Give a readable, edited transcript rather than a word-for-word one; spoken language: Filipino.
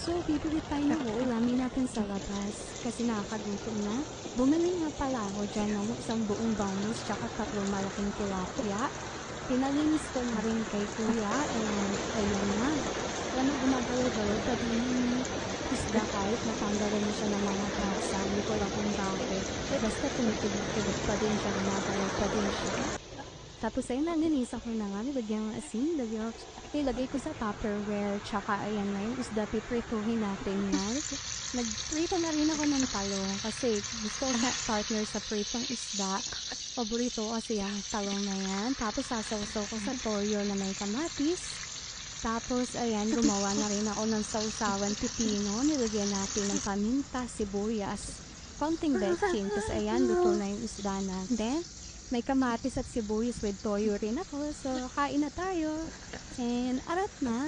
So, bibili tayo ng ulamin natin sa labas kasi nakakagutom na. Bumili nga pala ako dyan ng isang buong bangus tsaka 3 malaking tilapia. Pinalinis ko na rin kay kuya and ayan na. Alam mo, gumagalaw-galaw pa din yung isda kahit natanggalan na siya ng mga tasa. Hindi ko alam kung bakit. Basta tumitibok-tibok pa din siya, gumagalaw pa din siya. Tapos ayun na, linisa ko na nga, nilagyan ng asin, ilagay ko sa Tupperware, tsaka ayan na yung isda, piprituhin natin yan. Nagprito na rin ako ng talong kasi gusto ko siya partner sa pritong isda. Paborito ko kasi yung talong na yan. Tapos sasawsaw ko sa toyo na may kamatis. Tapos ayan, gumawa na rin ako ng sausawan pipino. Nilagyan natin ng paminta, sibuyas, konting betchin. Tapos ayan, luto na yung isda natin. May kamatis at sibuyas with toyo rin ako. So, kain na tayo. And arat na!